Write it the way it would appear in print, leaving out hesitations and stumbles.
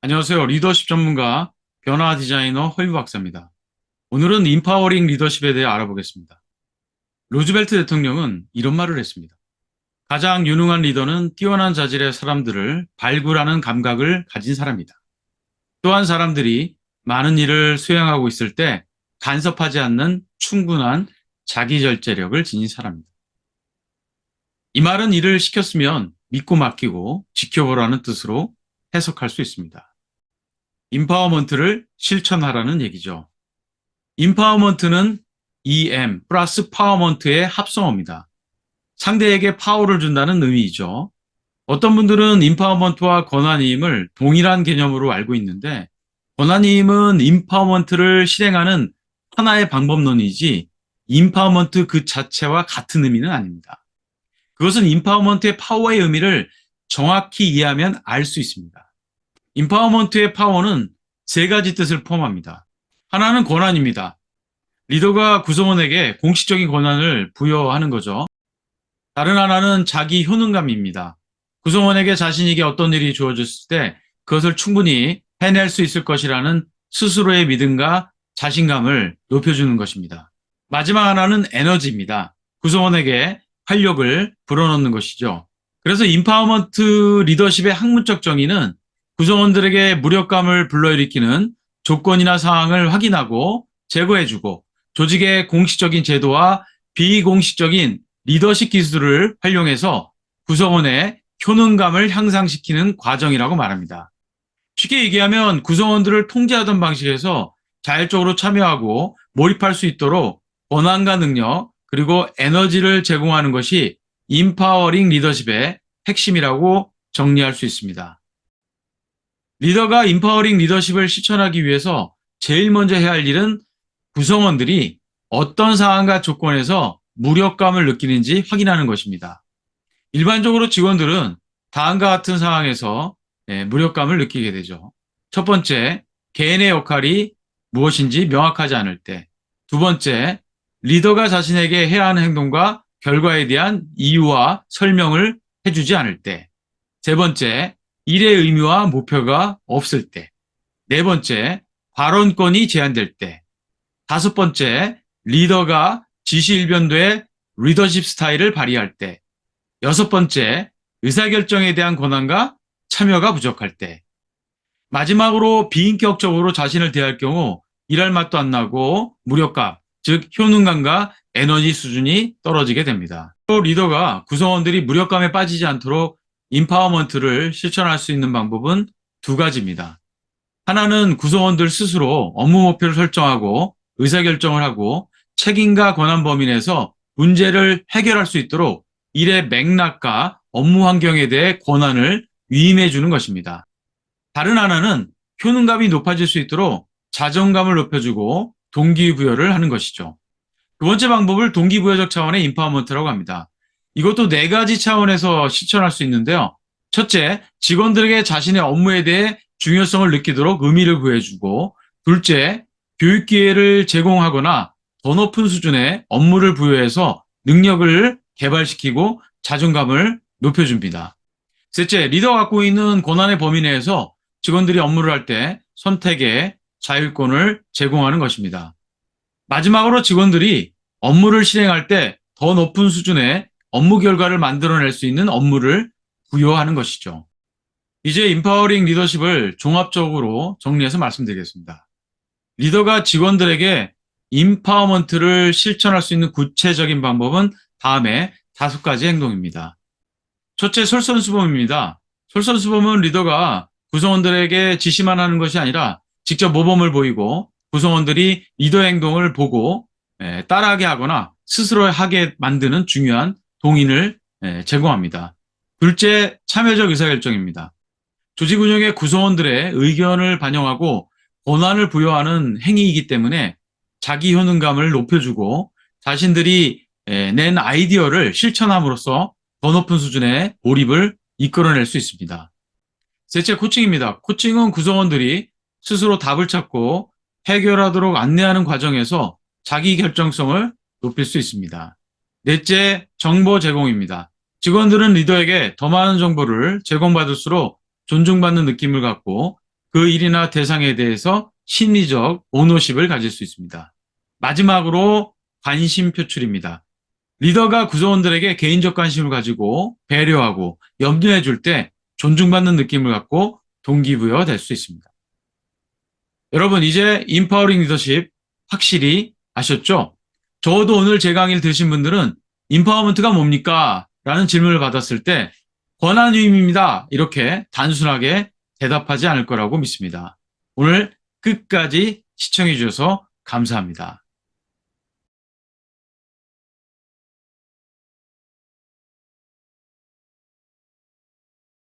안녕하세요. 리더십 전문가, 변화 디자이너 허유 박사입니다. 오늘은 인파워링 리더십에 대해 알아보겠습니다. 루즈벨트 대통령은 이런 말을 했습니다. 가장 유능한 리더는 뛰어난 자질의 사람들을 발굴하는 감각을 가진 사람이다. 또한 사람들이 많은 일을 수행하고 있을 때 간섭하지 않는 충분한 자기절제력을 지닌 사람입니다. 이 말은 일을 시켰으면 믿고 맡기고 지켜보라는 뜻으로 해석할 수 있습니다. 임파워먼트를 실천하라는 얘기죠. 임파워먼트는 EM 플러스 파워먼트의 합성어입니다. 상대에게 파워를 준다는 의미이죠. 어떤 분들은 임파워먼트와 권한이임을 동일한 개념으로 알고 있는데, 권한이임은 임파워먼트를 실행하는 하나의 방법론이지 임파워먼트 그 자체와 같은 의미는 아닙니다. 그것은 임파워먼트의 파워의 의미를 정확히 이해하면 알 수 있습니다. 임파워먼트의 파워는 세 가지 뜻을 포함합니다. 하나는 권한입니다. 리더가 구성원에게 공식적인 권한을 부여하는 거죠. 다른 하나는 자기 효능감입니다. 구성원에게 자신에게 어떤 일이 주어졌을 때 그것을 충분히 해낼 수 있을 것이라는 스스로의 믿음과 자신감을 높여주는 것입니다. 마지막 하나는 에너지입니다. 구성원에게 활력을 불어넣는 것이죠. 그래서 임파워먼트 리더십의 학문적 정의는 구성원들에게 무력감을 불러일으키는 조건이나 상황을 확인하고 제거해주고, 조직의 공식적인 제도와 비공식적인 리더십 기술을 활용해서 구성원의 효능감을 향상시키는 과정이라고 말합니다. 쉽게 얘기하면 구성원들을 통제하던 방식에서 자율적으로 참여하고 몰입할 수 있도록 권한과 능력, 그리고 에너지를 제공하는 것이 임파워링 리더십의 핵심이라고 정리할 수 있습니다. 리더가 임파워링 리더십을 실천하기 위해서 제일 먼저 해야 할 일은 구성원들이 어떤 상황과 조건에서 무력감을 느끼는지 확인하는 것입니다. 일반적으로 직원들은 다음과 같은 상황에서 무력감을 느끼게 되죠. 첫 번째, 개인의 역할이 무엇인지 명확하지 않을 때. 두 번째, 리더가 자신에게 해야 하는 행동과 결과에 대한 이유와 설명을 해주지 않을 때. 세 번째, 일의 의미와 목표가 없을 때. 네 번째, 발언권이 제한될 때. 다섯 번째, 리더가 지시일변도의 리더십 스타일을 발휘할 때. 여섯 번째, 의사결정에 대한 권한과 참여가 부족할 때. 마지막으로 비인격적으로 자신을 대할 경우 일할 맛도 안 나고 무력감, 즉 효능감과 에너지 수준이 떨어지게 됩니다. 또 리더가 구성원들이 무력감에 빠지지 않도록 임파워먼트를 실천할 수 있는 방법은 두 가지입니다. 하나는 구성원들 스스로 업무 목표를 설정하고 의사결정을 하고 책임과 권한 범위 내에서 문제를 해결할 수 있도록 일의 맥락과 업무 환경에 대해 권한을 위임해 주는 것입니다. 다른 하나는 효능감이 높아질 수 있도록 자존감을 높여주고 동기부여를 하는 것이죠. 두 번째 방법을 동기부여적 차원의 임파워먼트라고 합니다. 이것도 네 가지 차원에서 실천할 수 있는데요. 첫째, 직원들에게 자신의 업무에 대해 중요성을 느끼도록 의미를 부여해주고, 둘째, 교육 기회를 제공하거나 더 높은 수준의 업무를 부여해서 능력을 개발시키고 자존감을 높여줍니다. 셋째, 리더가 갖고 있는 권한의 범위 내에서 직원들이 업무를 할 때 선택의 자율권을 제공하는 것입니다. 마지막으로 직원들이 업무를 실행할 때 더 높은 수준의 업무 결과를 만들어낼 수 있는 업무를 부여하는 것이죠. 이제 임파워링 리더십을 종합적으로 정리해서 말씀드리겠습니다. 리더가 직원들에게 임파워먼트를 실천할 수 있는 구체적인 방법은 다음에 다섯 가지 행동입니다. 첫째, 솔선수범입니다. 솔선수범은 리더가 구성원들에게 지시만 하는 것이 아니라 직접 모범을 보이고 구성원들이 리더의 행동을 보고 따라하게 하거나 스스로 하게 만드는 중요한 동인을 제공합니다. 둘째, 참여적 의사결정입니다. 조직 운영의 구성원들의 의견을 반영하고 권한을 부여하는 행위이기 때문에 자기 효능감을 높여주고 자신들이 낸 아이디어를 실천함으로써 더 높은 수준의 몰입을 이끌어낼 수 있습니다. 셋째, 코칭입니다. 코칭은 구성원들이 스스로 답을 찾고 해결하도록 안내하는 과정에서 자기 결정성을 높일 수 있습니다. 넷째, 정보 제공입니다. 직원들은 리더에게 더 많은 정보를 제공받을수록 존중받는 느낌을 갖고 그 일이나 대상에 대해서 심리적 오너십을 가질 수 있습니다. 마지막으로 관심 표출입니다. 리더가 구성원들에게 개인적 관심을 가지고 배려하고 염두해 줄 때 존중받는 느낌을 갖고 동기부여가 될 수 있습니다. 여러분, 이제 인파워링 리더십 확실히 아셨죠? 저도 오늘 제 강의를 들으신 분들은 인파워먼트가 뭡니까? 라는 질문을 받았을 때 권한위임입니다. 이렇게 단순하게 대답하지 않을 거라고 믿습니다. 오늘 끝까지 시청해 주셔서 감사합니다.